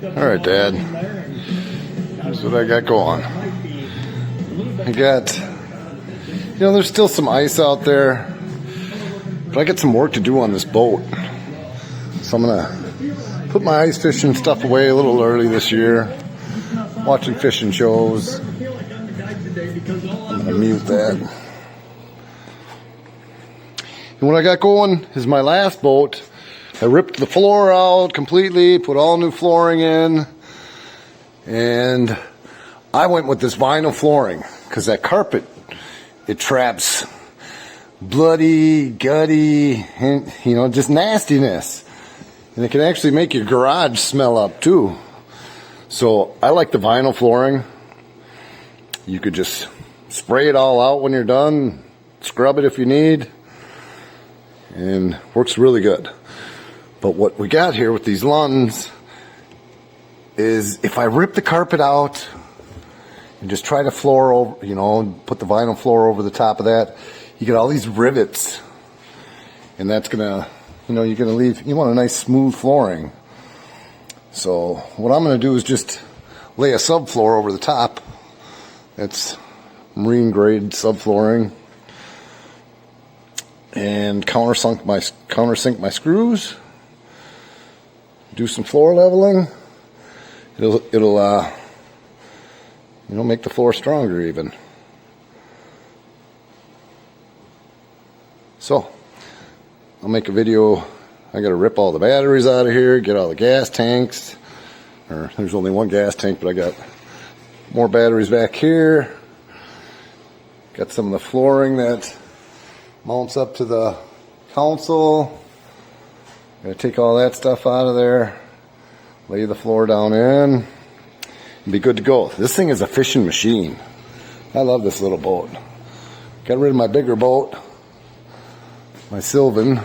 Alright, Dad. Here's what I got going. I got, there's still some ice out there, but I got some work to do on this boat. So I'm gonna put my ice fishing stuff away a little early this year. Watching fishing shows. I'm gonna mute that. And what I got going is my last boat. I ripped the floor out completely, put all new flooring in, and I went with this vinyl flooring because that carpet, it traps bloody, gutty, and just nastiness. And it can actually make your garage smell up too. So I like the vinyl flooring. You could just spray it all out when you're done, scrub it if you need, and works really good. But what we got here with these Lunds is if I rip the carpet out and just try to floor over, put the vinyl floor over the top of that, you get all these rivets. And that's gonna, you're gonna leave, you want a nice smooth flooring. So what I'm gonna do is just lay a subfloor over the top. That's marine grade subflooring. And countersink my screws. Do some floor leveling. It'll make the floor stronger even. So I'll make a video. I gotta rip all the batteries out of here, get all the gas tanks. Or there's only one gas tank, but I got more batteries back here. Got some of the flooring that mounts up to the console. Gotta take all that stuff out of there, lay the floor down in, and be good to go. This thing is a fishing machine. I love this little boat. Got rid of my bigger boat, my Sylvan.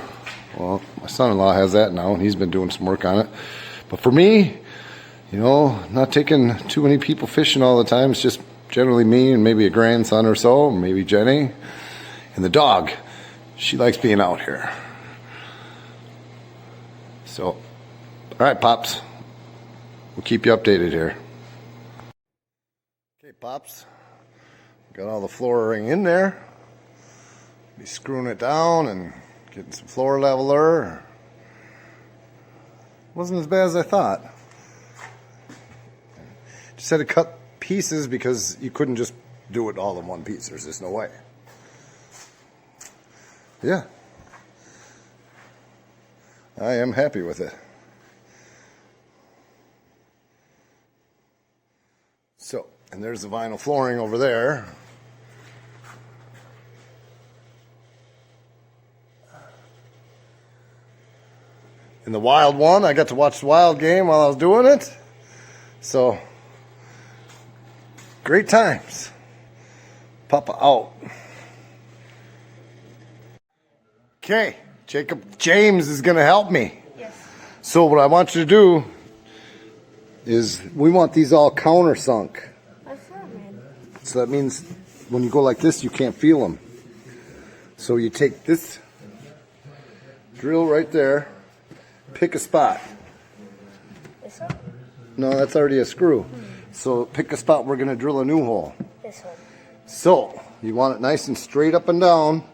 Well, my son-in-law has that now, and he's been doing some work on it. But for me, not taking too many people fishing all the time. It's just generally me and maybe a grandson or so, maybe Jenny. And the dog, she likes being out here. So, all right, Pops, we'll keep you updated here. Okay, Pops, got all the flooring in there. Be screwing it down and getting some floor leveler. Wasn't as bad as I thought. Just had to cut pieces because you couldn't just do it all in one piece. There's just no way. Yeah. I am happy with it. So, and there's the vinyl flooring over there. In the Wild one, I got to watch the Wild game while I was doing it. So, great times. Papa out. Okay. James is going to help me. Yes. So what I want you to do is we want these all countersunk. What's that mean? So that means when you go like this, you can't feel them. So you take this drill right there, pick a spot. This one? No, that's already a screw. So pick a spot, we're going to drill a new hole. This one. So you want it nice and straight up and down.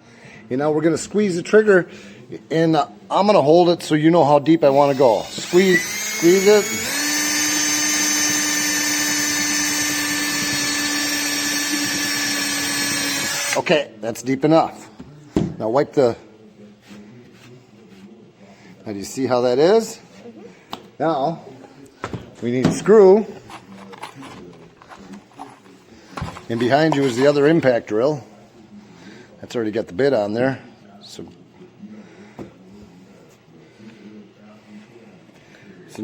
And now we're going to squeeze the trigger. And I'm going to hold it so you know how deep I want to go. Squeeze it. Okay, that's deep enough. Now wipe the... Now do you see how that is? Mm-hmm. Now, we need a screw. And behind you is the other impact drill. That's already got the bit on there. So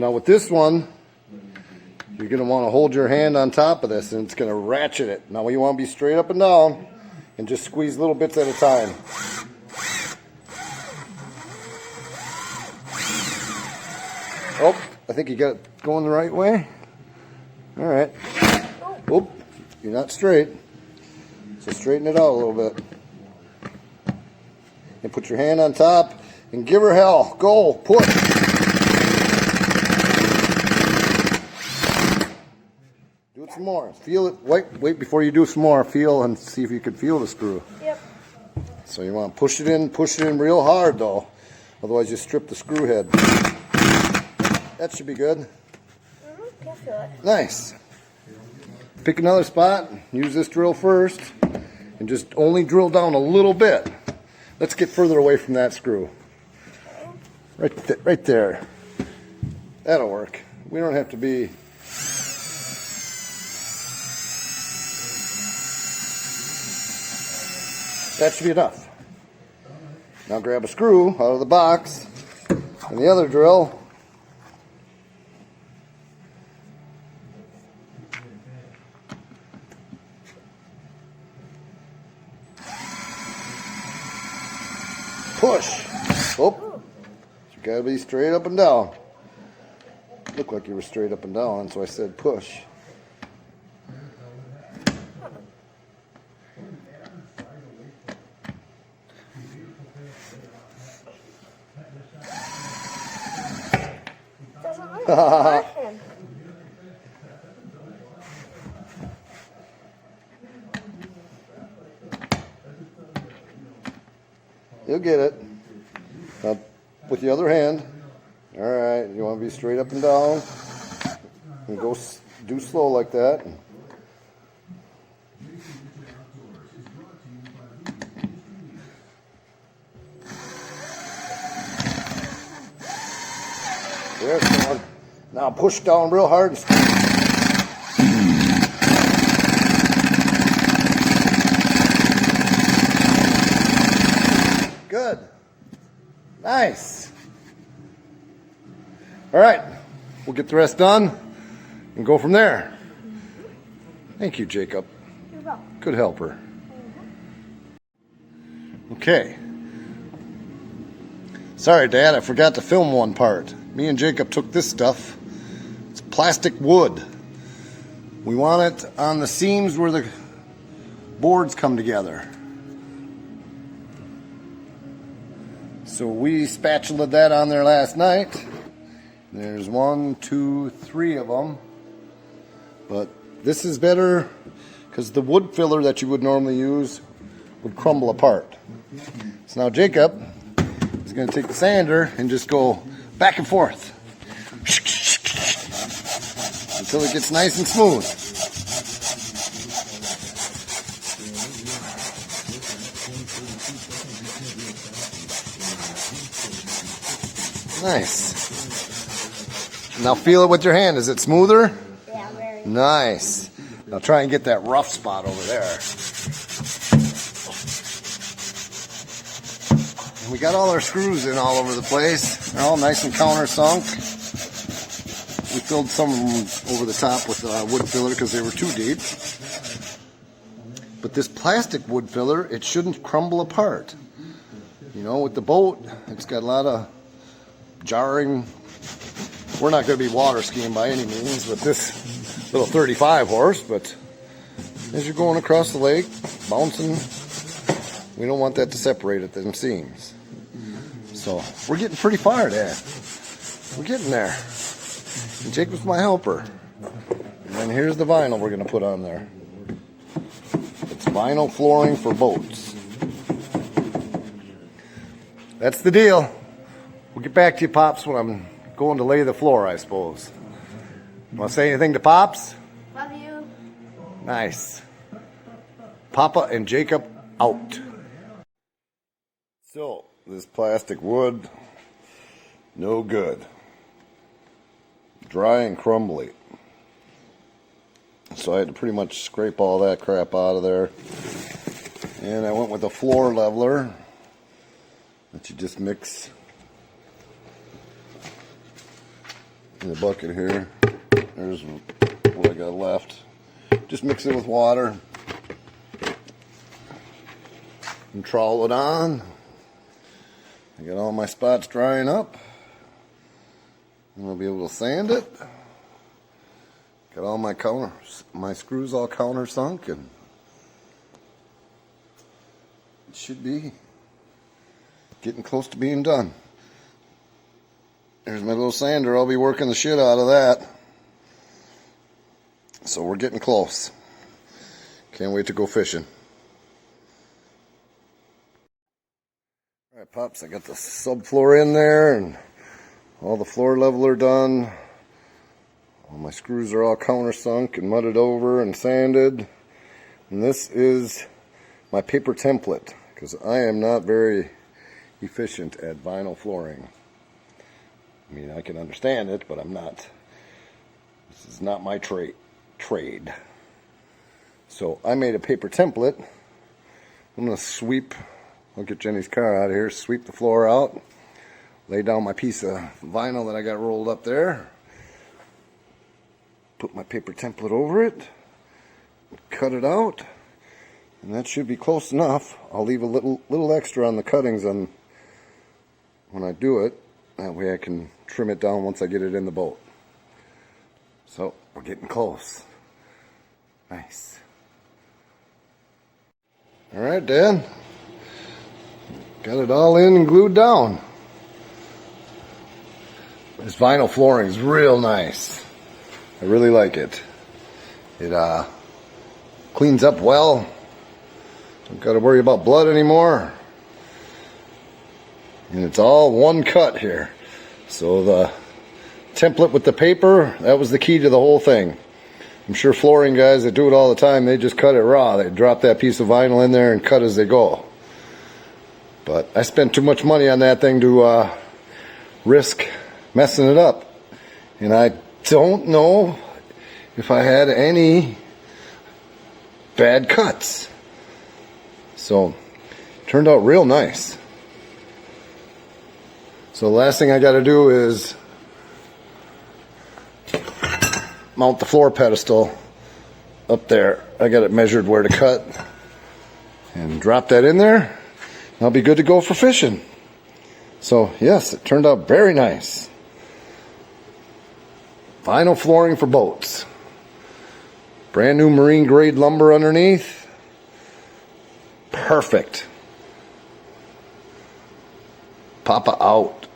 now with this one, you're going to want to hold your hand on top of this and it's going to ratchet it. Now you want to be straight up and down and just squeeze little bits at a time. Oh, I think you got it going the right way. All right. Oh, you're not straight. So straighten it out a little bit. And put your hand on top and give her hell. Go, push. some more. Feel it. Wait before you do some more. Feel and see if you can feel the screw. Yep. So you want to push it in real hard though. Otherwise you strip the screw head. That should be good. Mm-hmm. I feel it. Nice. Pick another spot. Use this drill first. And just only drill down a little bit. Let's get further away from that screw. Right there. That'll work. We don't have to be... That should be enough. Now grab a screw out of the box and the other drill. Push. Oh, you gotta be straight up and down. Looked like you were straight up and down, so I said push. Doesn't work. You'll get it. Now, with the other hand. All right, you want to be straight up and down. And go do slow like that. There's one. Now push down real hard and squeeze. Good. Nice. All right, we'll get the rest done and go from there. Thank you, Jacob. You're welcome. Good helper. Okay. Sorry, Dad, I forgot to film one part. Me and Jacob took this stuff. It's plastic wood. We want it on the seams where the boards come together. So we spatulaed that on there last night. There's 1, 2, 3 of them. But this is better because the wood filler that you would normally use would crumble apart. So now Jacob is going to take the sander and just go back and forth until it gets nice and smooth. Nice. Now feel it with your hand. Is it smoother? Yeah, very. Nice. Now try and get that rough spot over there. And we got all our screws in all over the place. They're all nice and countersunk. We filled some of them over the top with wood filler because they were too deep. But this plastic wood filler, it shouldn't crumble apart. You know, with the boat, it's got a lot of jarring. We're not going to be water skiing by any means with this little 35 horse, but as you're going across the lake, bouncing, we don't want that to separate at them seams. So we're getting pretty far, Dad. We're getting there. And Jacob's my helper. And then here's the vinyl we're going to put on there. It's vinyl flooring for boats. That's the deal. We'll get back to you, Pops, when I'm going to lay the floor, I suppose. Want to say anything to Pops? Love you. Nice. Papa and Jacob out. So, this plastic wood, no good. Dry and crumbly. So I had to pretty much scrape all that crap out of there. And I went with a floor leveler that you just mix in the bucket here. There's what I got left. Just mix it with water and trowel it on. I got all my spots drying up. And I'll be able to sand it. Got all my screws all countersunk, and it should be getting close to being done. There's my little sander. I'll be working the shit out of that. So we're getting close. Can't wait to go fishing. All right, Pops, I got the subfloor in there and all the floor leveler done. All my screws are all countersunk and mudded over and sanded. And this is my paper template, because I am not very efficient at vinyl flooring. I mean, I can understand it, but I'm not. This is not my trade. So I made a paper template. I'm going to sweep, I'll get Jenny's car out of here, sweep the floor out, lay down my piece of vinyl that I got rolled up there, put my paper template over it, cut it out, and that should be close enough. I'll leave a little extra on the cuttings on when I do it. That way I can trim it down once I get it in the boat. So we're getting close. Nice. All right, Dad. Got it all in and glued down. This vinyl flooring is real nice. I really like it. It cleans up well. Don't got to worry about blood anymore. And it's all one cut here. So the template with the paper, that was the key to the whole thing. I'm sure flooring guys that do it all the time, they just cut it raw. They drop that piece of vinyl in there and cut as they go. But I spent too much money on that thing to risk messing it up. And I don't know if I had any bad cuts. So, turned out real nice. So the last thing I got to do is mount the floor pedestal up there. I got it measured where to cut and drop that in there. I'll be good to go for fishing. So yes, it turned out very nice. Vinyl flooring for boats. Brand new marine grade lumber underneath. Perfect. Papa out.